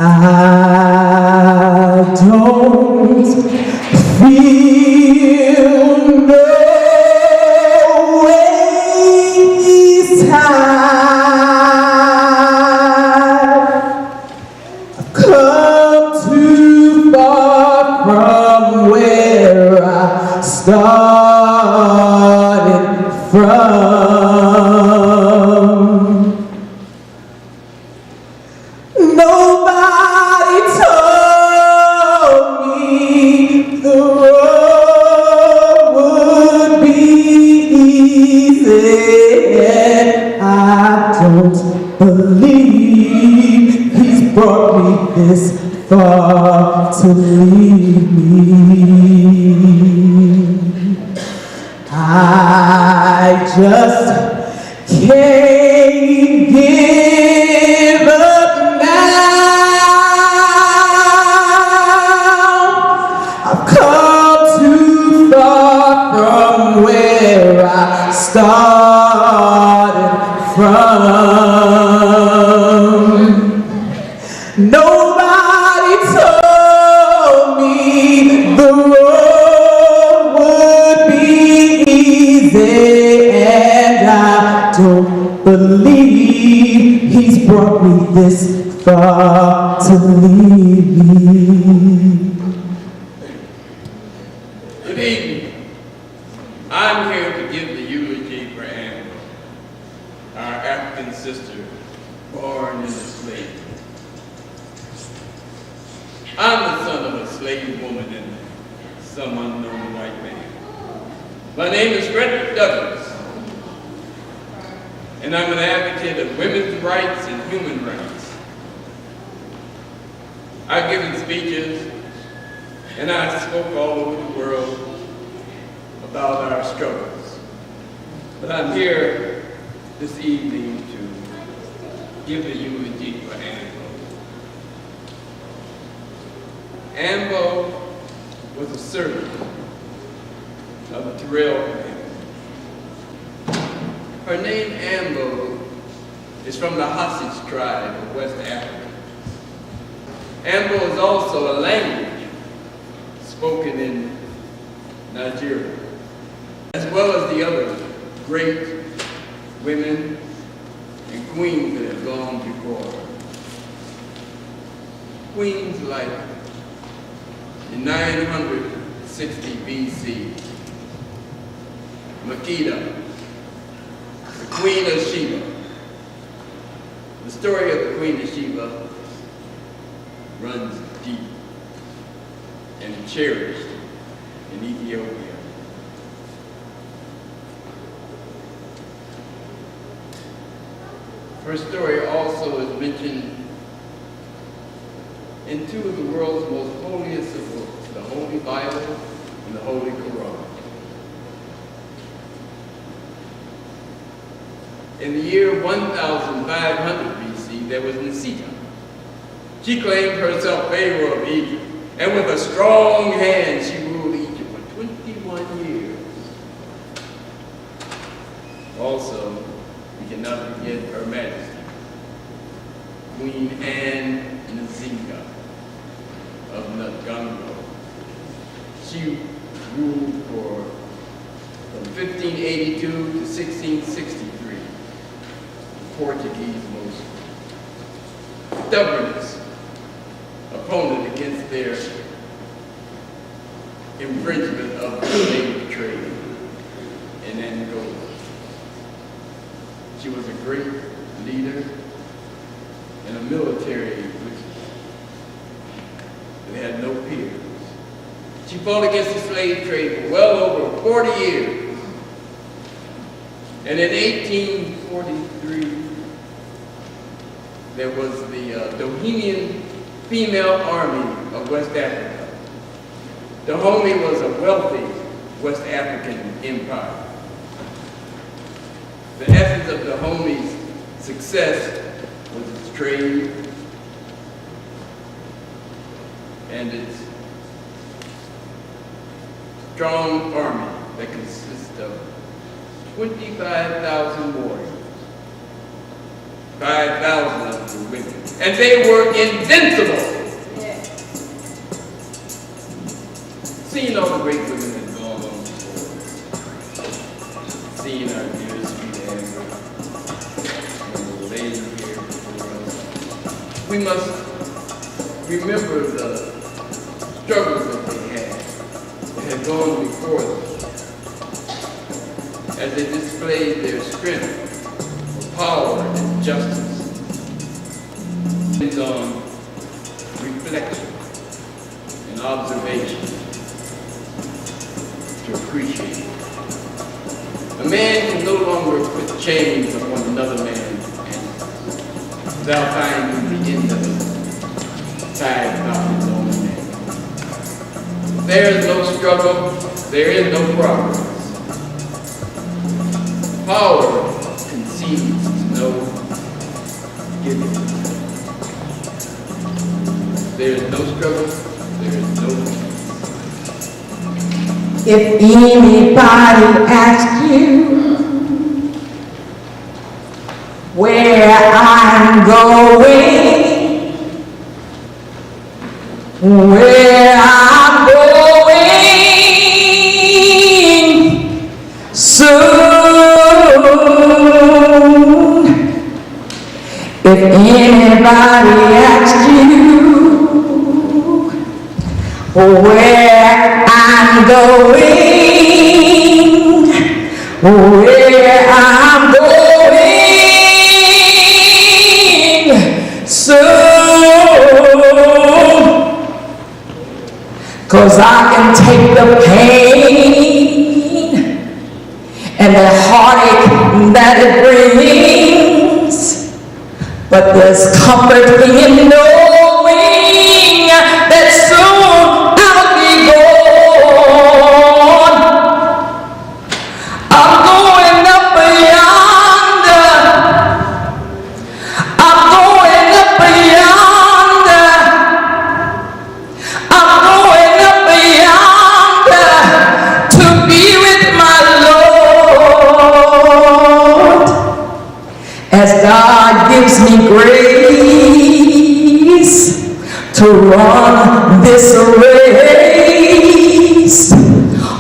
I don't feel no waste time. I've come too far from where I started from. Nobody told me the road would be easy, and I don't believe he's brought me this far to leave me. I just can't give up now. I've come too far from where I started from. Nobody told me the road would be easy, and I don't believe he's brought me this far to leave me. Good evening. I'm here to give the eulogy for AMBO, our African sister born into slavery. I'm the son of a slave woman and some unknown white man. My name is Frederick Douglass, and I'm an advocate of women's rights and human rights. I've given speeches, and I spoke all over the world about our struggles. But I'm here this evening to give the eulogy for AMBO. AMBO was a servant of the Terrell family. Her name AMBO is from the Hostage tribe of West Africa. AMBO is also a language spoken in Nigeria, as well as the other great women and queens that have gone before her. Queens like in 960 BC, Makeda, the Queen of Sheba. The story of the Queen of Sheba runs deep and cherished in Ethiopia. Her story also is mentioned in two of the world's most holiest of books, the Holy Bible and the Holy Quran. In the year 1500 BC, there was Nisita. She claimed herself Pharaoh of Egypt, and with a strong hand, she ruled Egypt for 21 years. Also, we cannot forget Her Majesty, Queen Anne Nzinga of Ngongo. She ruled from 1582 to 1663, the Portuguese most stubbornest opponent against their infringement of the slave trade in Angola. She was a great leader and a military which had no peers. She fought against the slave trade for well over 40 years. And in 1843, there was the Dahomey female army of West Africa. Dahomey was a wealthy West African empire. The essence of Dahomey's success was its trade and its strong army that consists of 25,000 warriors. 5,000 of were women. And they were invincible. Seeing all the great women that have gone on before us. Seeing our dear sweet Amber and the lady here before us. We must remember the struggles that they had gone before them as they displayed their strength, power, and justice. It's on reflection and observation to appreciate. A man can no longer put chains upon another man's hands without finding the end of it tied about his own neck. There is no struggle, there is no progress. Power concedes no giving. There is no struggle, there is no peace. If anybody asks you where I'm going, where I'm going soon, if anybody asks you where I'm going, where I'm going soon, 'cause I can take the pain and the heartache that it brings, but there's comfort in knowing that soon I'll be gone. I'm going up yonder. I'm going up yonder. I'm going up yonder to be with my Lord. As God gives me grace to run this race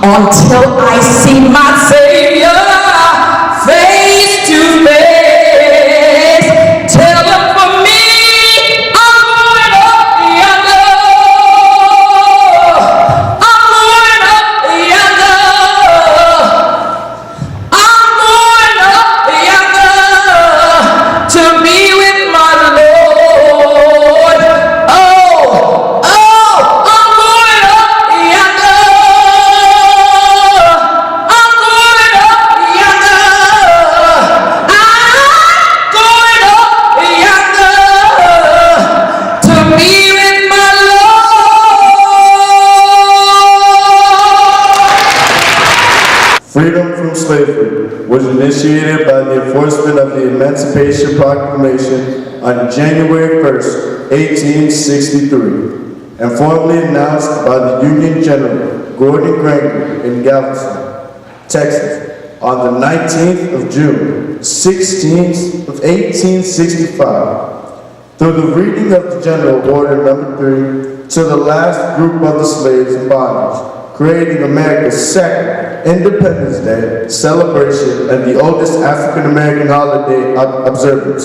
until I see my Savior face to face. Tell him for me, I'm going up yonder. I'm going up yonder. I'm going up yonder to be with my Lord. Oh, I'm going up yonder. I'm going up yonder. I'm going up yonder to be with my Lord. Freedom from slavery was initiated by the enforcement of the Emancipation Proclamation on January 1st, 1863, and formally announced by the Union General Gordon Granger in Galveston, Texas, on the 19th of June, 1865. Through the reading of the General Order Number 3 to the last group of the slaves in bondage, creating America's second Independence Day celebration and the oldest African American holiday observance.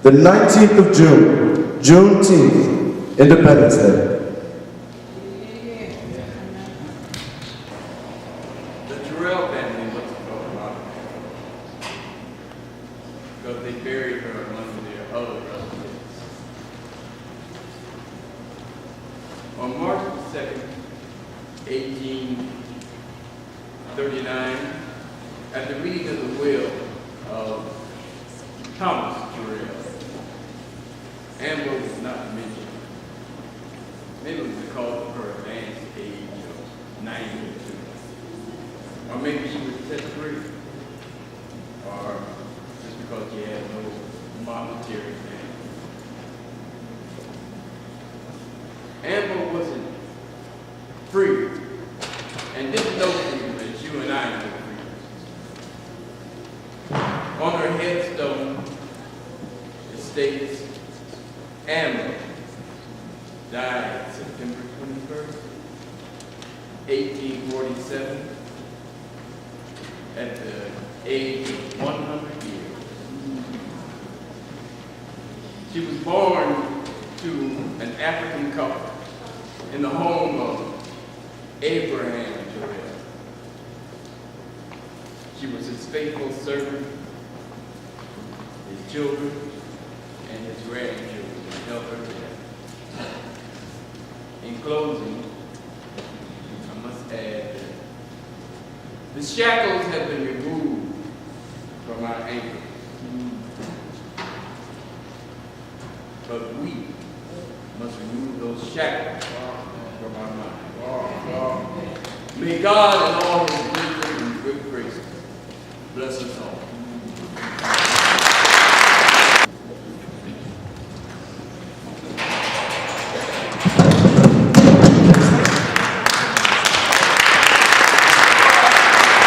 The 19th of June, Juneteenth, Independence Day. The Terrell family must have felt about it because they buried her among their other relatives. On March the 2nd, 1839, at the reading of the will of Thomas Terrell, AMBO was not mentioned. Maybe it was because of her advanced age of 92. Or maybe she was set free. Or just because she had no monetary gain. AMBO wasn't free and didn't know freedom as you and I know freedom. On her headstone, it states, died September 21st, 1847, at the age of 100 years. She was born to an African couple in the home of Abraham Joel. She was his faithful servant, his children, and his grandchildren to help her there. In closing, I must add that the shackles have been removed from our ankles, but we must remove those shackles from our minds. May God in all his wisdom and good grace bless us all.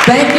Thank